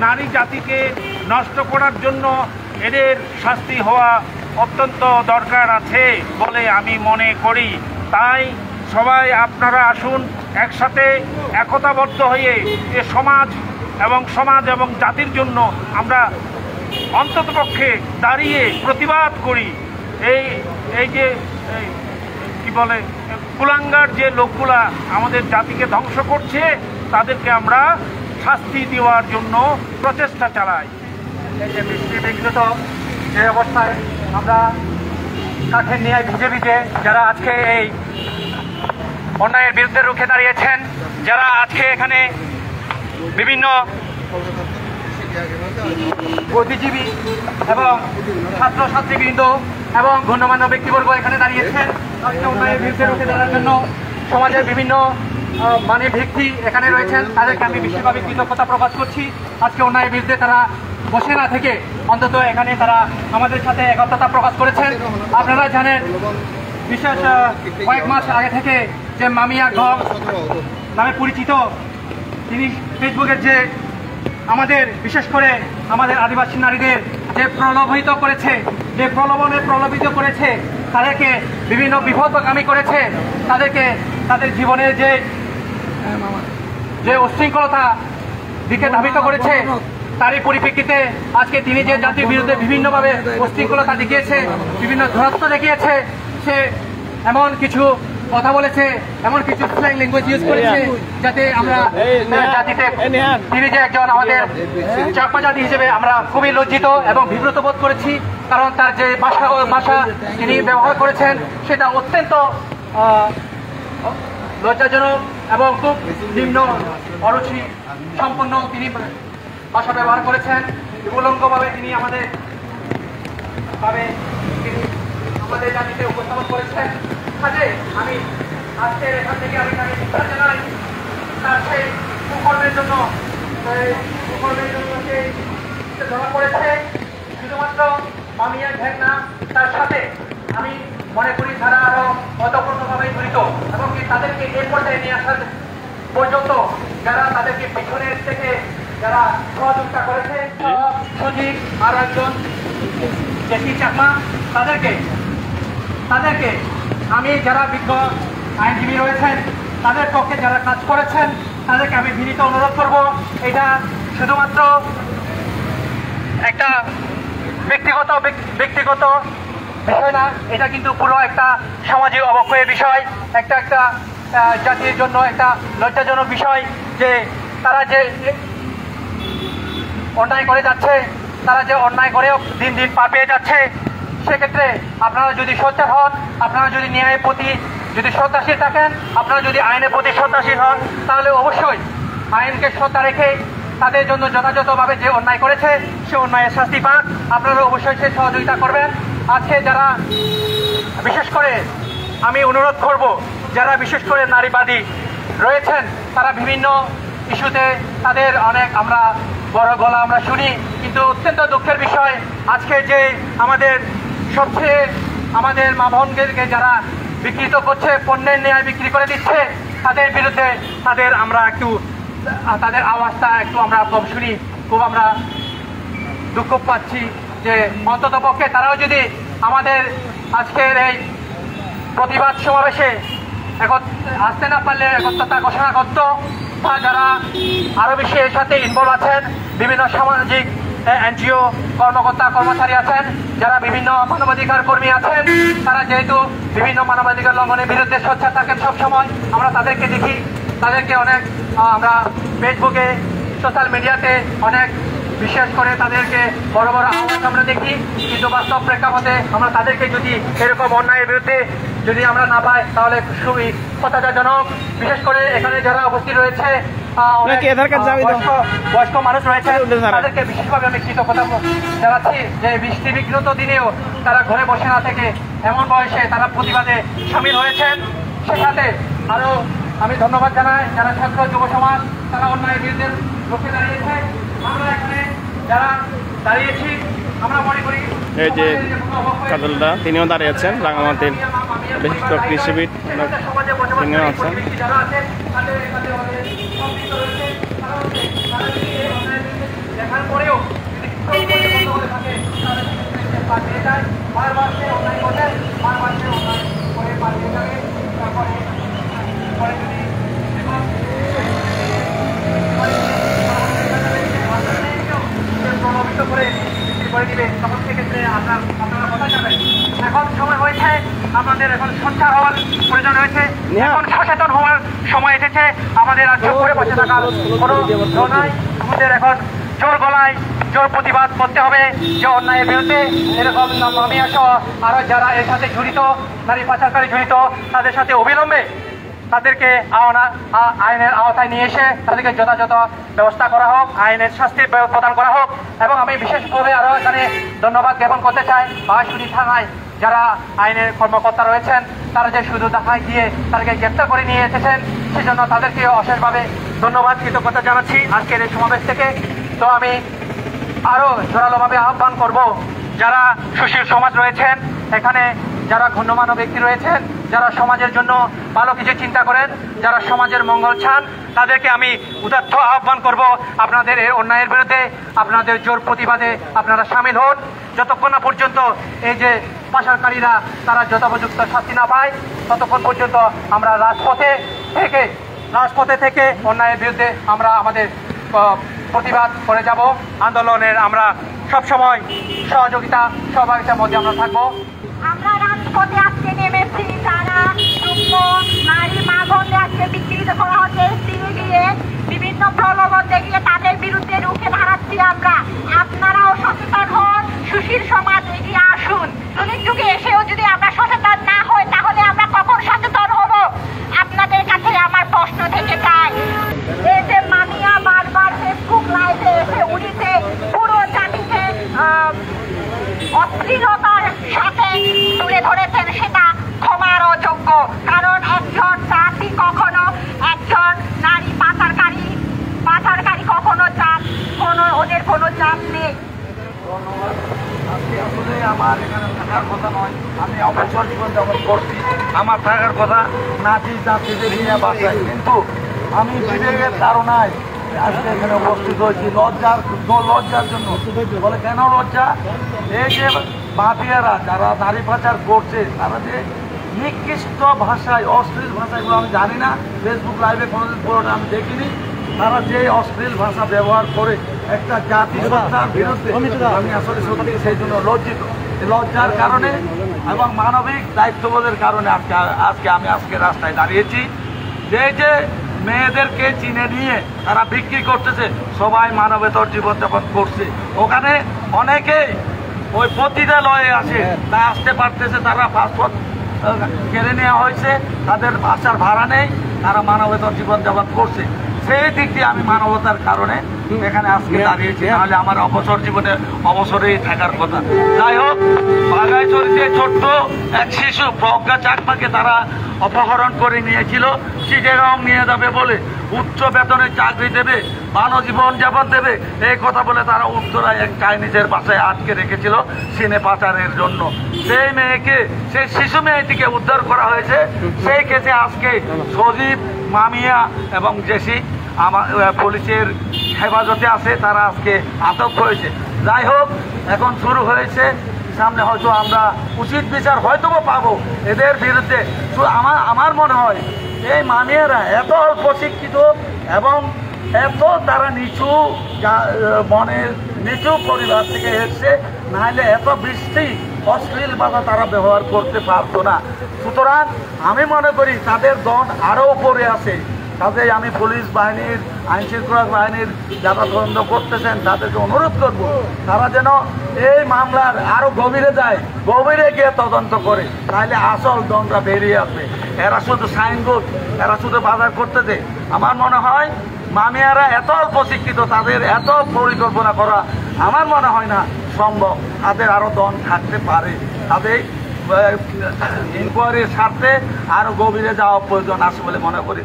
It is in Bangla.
নারী জাতিকে নষ্ট করার জন্য এদের শাস্তি হওয়া অত্যন্ত দরকার আছে বলে আমি মনে করি। তাই সবাই আপনারা আসুন, একসাথে একতাবদ্ধ হয়ে এ সমাজ এবং জাতির জন্য আমরা অন্ততপক্ষে দাঁড়িয়ে প্রতিবাদ করি। এই যে কি বলে কুলাঙ্গার যে লোকগুলা আমাদের জাতিকে ধ্বংস করছে, তাদেরকে আমরা শাস্তি দেওয়ার জন্য প্রচেষ্টা চালাই। এই যে বৃষ্টি বিঘ্নিত যে অবস্থায় আমরা কাঠের নিয়ে ভিজে ভিজে যারা আজকে এই অন্যায়ের বিরুদ্ধে রুখে দাঁড়িয়েছেন, যারা আজকে এখানে বিভিন্ন বুদ্ধিজীবী এবং ছাত্রছাত্রীবৃন্দ এবং গণ্যমান্য ব্যক্তিবর্গ এখানে দাঁড়িয়েছেন আজকে অন্যায়ের বিরুদ্ধে রুখে দাঁড়ার জন্য। সমাজের বিভিন্ন মানে ব্যক্তি এখানে রয়েছেন, তাদেরকে আমি বিশেষভাবে কৃতজ্ঞতা প্রকাশ করছি। আজকে অন্যায়ের বিরুদ্ধে তারা বসে না থেকে অন্তত এখানে তারা আমাদের সাথে একত্রতা প্রকাশ করেছেন। আপনারা জানেন বিশেষ কয়েক মাস আগে থেকে যে মামিয়া গং নামে পরিচিত, তিনি ফেসবুকের যে আমাদের বিশেষ করে আমাদের আদিবাসী নারীদের যে প্রলোভিত করেছে, তাদেরকে বিভিন্ন বিপদগামী করেছে, তাদেরকে তাদের জীবনের যে উচ্ছৃঙ্খলতা দিকে ধাবিত করেছে, তারই পরিপ্রেক্ষিতে আজকে তিনি যে জাতির বিরুদ্ধে বিভিন্নভাবে উচ্ছৃঙ্খলতা দেখিয়েছে, বিভিন্ন ধরত্ব দেখিয়েছে, সে এমন কিছু কথা বলেছে, এমন কিছু স্ল্যাং ল্যাঙ্গুয়েজ ইউজ করেছে যাতে আমরা জাতিতে তিনি যে একজন আমাদের চাকমা জাতি হিসেবে আমরা খুবই লজ্জিত এবং বিব্রত বোধ করেছি। কারণ তার যে ভাষা তিনি ব্যবহার করেছেন সেটা অত্যন্ত লজ্জাজনক এবং খুব নিম্ন অরুচি সম্পন্ন তিনি ভাষা ব্যবহার করেছেন। উলঙ্গভাবে তিনি আমাদের জাতিতে উপস্থাপন করেছেন। কাজে আমি আজকে এখান থেকে আমি তাকে শিক্ষা জানাই, তার সেই কুকর্মের জন্য সে ধরা পড়েছে। শুধুমাত্র মামিয়া ঘ্যাং না, তার সাথে আমি মনে করি তারা আরো অতপ্রতভাবে জড়িত এবং তাদেরকে এই পর্যায়ে নিয়ে আসার পর্যন্ত যারা তাদেরকে পিছনের থেকে যারা সহযোগিতা করেছে, সজীব আর একজন জেসি চাকমা, তাদেরকে আমি যারা বিজ্ঞ আইনজীবী রয়েছেন তাদের পক্ষে যারা কাজ করেছেন তাদেরকে আমি বিনীত অনুরোধ করব, এটা শুধুমাত্র একটা ব্যক্তিগত বিষয় না, এটা কিন্তু পুরো একটা সামাজিক অবক্ষয়ের বিষয়, একটা জাতির জন্য একটা লজ্জাজনক বিষয় যে তারা যে অন্যায় করে যাচ্ছে, তারা যে অন্যায় করেও দিন দিন পার পেয়ে যাচ্ছে। সেক্ষেত্রে আপনারা যদি সোচ্চার হন, আপনারা যদি ন্যায়ের প্রতি যদি শ্রদ্ধাশীল থাকেন, আপনারা যদি আইনের প্রতি শ্রদ্ধাশীল হন, তাহলে অবশ্যই আইনকে শ্রদ্ধা রেখে তাদের জন্য যথাযথভাবে যে অন্যায় করেছে সে অন্যায়ের শাস্তি পান, আপনারা অবশ্যই সে সহযোগিতা করবেন। আজকে যারা বিশেষ করে আমি অনুরোধ করব, যারা বিশেষ করে নারীবাদী রয়েছেন, তারা বিভিন্ন ইস্যুতে তাদের অনেক আমরা বড় গলা আমরা শুনি, কিন্তু অত্যন্ত দুঃখের বিষয় আজকে যে আমাদের মা বোনদেরকে যারা বিকৃত করছে, পণ্যের ন্যায় বিক্রি করে দিচ্ছে, তাদের বিরুদ্ধে তাদের আওয়াজটা একটু আমরা কম শুনি, খুব আমরা দুঃখ পাচ্ছি যে অন্তত পক্ষে তারাও যদি আমাদের আজকের এই প্রতিবাদ সমাবেশে আসতে না পারলে একত্রতা ঘোষণা করত, বা যারা আরো বেশি এর সাথে ইনভলভ আছেন, বিভিন্ন সামাজিক এনজিও কর্মকর্তা কর্মচারী আছেন, যারা বিভিন্ন মানবাধিকার কর্মী আছেন, তারা যেহেতু বিভিন্ন মানবাধিকার লঙ্ঘনের বিরুদ্ধে সোচ্চার থাকেন সবসময়, আমরা তাদেরকে দেখি, তাদেরকে অনেক আমরা ফেসবুকে সোশ্যাল মিডিয়াতে অনেক বিশেষ করে তাদেরকে বড় বড় আওয়াজ আমরা দেখি, কিন্তু বাস্তব প্রেক্ষাপটে আমরা তাদেরকে যদি এরকম অন্যায়ের বিরুদ্ধে যদি আমরা না পাই তাহলে খুবই হতাশাজনক। বিশেষ করে এখানে যারা উপস্থিত রয়েছে বয়স্ক মানুষ রয়েছে, তাদেরকে বিশেষভাবে আমি কৃতজ্ঞতা জানাচ্ছি যে বৃষ্টি বিঘ্নিত দিনেও তারা ঘরে বসে না থেকে এমন বয়সে তারা প্রতিবাদে সামিল হয়েছেন। সে সাথে আরো আমি ধন্যবাদ জানাই যারা ছাত্র যুব সমাজ, তারা অন্যায়ের বিরুদ্ধে রুখে দাঁড়িয়েছে। আমরা এখানে যারা দাঁড়িয়েছি আমরা মনে করি এই যে কাজলদা তিনিও দাঁড়িয়েছেন, রাঙামাটির বিশিষ্ট কৃষিবিদ তিনিও আছেন। যারা আছেন তাদের করে দিবে, তখন সেক্ষেত্রে আপনারা কোথায় যাবেন? এখন সময় হয়েছে, আমাদের এখন সোচ্চার হওয়ার প্রয়োজন হয়েছে, এখন সচেতন হওয়ার সময় এসেছে। আমাদের আর চুপ করে বসে থাকার কোনো নাই। আমাদের এখন জোর গলায় জোর প্রতিবাদ করতে হবে যে অন্যায়ের বিরুদ্ধে। এরকম মামিয়া সহ আরো যারা এর সাথে জড়িত, নারী পাচারকারী জড়িত, তাদের সাথে অবিলম্বে তাদেরকে আইনের আওতায় নিয়ে এসে তাদেরকে যথাযথ ব্যবস্থা করা হোক, আইনের শাস্তি প্রদান করা হোক। এবং আমি বিশেষভাবে আরও এখানে ধন্যবাদ জ্ঞাপন করতে চাই বাঁশখালী থানায় যারা আইনের কর্মকর্তা রয়েছেন, তারা যে শুধু দেখায় গিয়ে তাদেরকে গ্রেপ্তার করে নিয়ে এসেছেন, সেজন্য তাদেরকে অশেষভাবে ধন্যবাদ কৃতজ্ঞতা জানাচ্ছি আজকের এই সমাবেশ থেকে। তো আমি আরও জোরালোভাবে আহ্বান করব যারা সুশীল সমাজ রয়েছেন, এখানে যারা গণ্যমান্য ব্যক্তি রয়েছেন, যারা সমাজের জন্য ভালো কিছু চিন্তা করেন, যারা সমাজের মঙ্গল চান, তাদেরকে আমি উদাত্ত আহ্বান করব আপনাদের এই অন্যায়ের বিরুদ্ধে আপনাদের জোর প্রতিবাদে আপনারা সামিল হন। যতক্ষণ না পর্যন্ত এই যে পাচারকারীরা তারা যথোপযুক্ত শাস্তি না পায়, ততক্ষণ পর্যন্ত আমরা রাজপথে থেকে অন্যায়ের বিরুদ্ধে আমরা আমাদের প্রতিবাদ করে যাব। আন্দোলনের আমরা সবসময় সহযোগিতার মধ্যে আমরা থাকবো। আমরা রাজপথে আজকে নেমেছি, তারা নারী মা বোনদের আজকে বিকৃত করা হচ্ছে, দিয়ে বিভিন্ন প্রলোভন দেখিয়ে তাদের বিরুদ্ধে রুখে দাঁড়াচ্ছি আমরা। আপনারাও সচেতন হন, সুশীল সমাজ এগিয়ে আসুন। আধুনিক যুগে এসেও যদি আমরা সচেতন না হই, তাহলে আমরা কখন সচেতন হব? আপনাদের কাছে আমার প্রশ্ন থেকে যায়। এই যে মামিয়া বারবার ফেসবুক লাইভে এসে উড়িতে পুরো জাতিকে অশ্লীলতার সাথে তুলে ধরেছেন, সেটা ক্ষমার অযোগ্য। কারণ একজন জাতি কখনো একজন নারী পাচারকারী কখনো ওদের কোনো জাত নেই। আসলে আমার এখানে থাকার কথা নয়, আমি অবসর জীবন যাপন করছি, আমার থাকার কথা নাতি নাতিদের নিয়ে বাসায়, কিন্তু আমি বিবেকের কারণায় আজকে এখানে উপস্থিত হয়েছি লজ্জার জন্য। বলে কেন লজ্জা? এই যে মাফিয়ারা যারা নারী পাচার করছে, তারা যে নিকৃষ্ট ভাষায় অশ্লীল ভাষাগুলো আমি জানি না, ফেসবুক লাইভে কোনোদিন পুরোটা আমি দেখিনি, তারা যে অশ্লীল ভাষা ব্যবহার করে একটা জাতিসত্তার বিরুদ্ধে, আমি আসলে সত্যি সেই জন্য লজ্জিত। লজ্জার কারণে এবং মানবিক দায়িত্ববোধের কারণে আজকে আমি রাস্তায় দাঁড়িয়েছি। যে মেয়েদেরকে চিনে নিয়ে তারা বিক্রি করতেছে, সবাই মানবেতর জীবনযাপন করছে, ওখানে অনেকেই ওই পতিতালয়ে আসে, তা আসতে পারতেছে, তারা পাসপোর্ট কেড়ে নেওয়া হয়েছে, তাদের বাসার ভাড়া নেই, তারা মানবেতর জীবনযাপন করছে। সেই দিক দিয়ে আমি মানবতার কারণে এখানে আজকে দাঁড়িয়েছি, নাহলে আমার অবসর জীবনে অবসরেই থাকার কথা। যাই হোক, বাঘাইছড়িতে ছোট্ট এক শিশু প্রজ্ঞা চাকমাকে তারা অপহরণ করে নিয়েছিল, চিটাগাং নিয়ে যাবে বলে, উচ্চ বেতনের চাকরি দেবে, ভালো জীবনযাপন দেবে, এই কথা বলে তারা উত্তরায় এক চাইনিজের বাসায় আটকে রেখেছিল সিনে পাচারের জন্য। সেই শিশু মেয়েটিকে উদ্ধার করা হয়েছে। সেই কেসে আজকে সজীব, মামিয়া এবং জেসি আমার পুলিশের হেফাজতে আছে, তারা আজকে আটক হয়েছে। যাই হোক, এখন শুরু হয়েছে, সামনে হয়তো আমরা উচিত বিচার হয়তো পাবো এদের বিরুদ্ধে। আমার মনে হয় এই মামিয়ারা এত অল্প শিক্ষিত এবং এত তারা নিচু পরিবার থেকে এসছে, নাহলে এত বৃষ্টি অশ্লীল ভাষা তারা ব্যবহার করতে পারতো না। সুতরাং আমি মনে করি তাদের দন আরও উপরে আছে। কাজে আমি পুলিশ বাহিনীর, আইন শৃঙ্খলা বাহিনীর যারা তদন্ত করতেছেন তাদেরকে অনুরোধ করব, তারা যেন এই মামলার আরও গভীরে যায়, গভীরে গিয়ে তদন্ত করে, তাহলে আসল দনটা বেরিয়ে আসবে। এরা শুধু সাইনবোর্ড, এরা শুধু বাজার করতেছে। আমার মনে হয় মামিয়ারা এত অল্প শিক্ষিত, তাদের এত পরিকল্পনা করা আমার মনে হয় না সম্ভব। তাদের আরও দন থাকতে পারে, তাদের ইনকোয়ারির স্বার্থে আরও গভীরে যাওয়া প্রয়োজন আছে বলে মনে করি।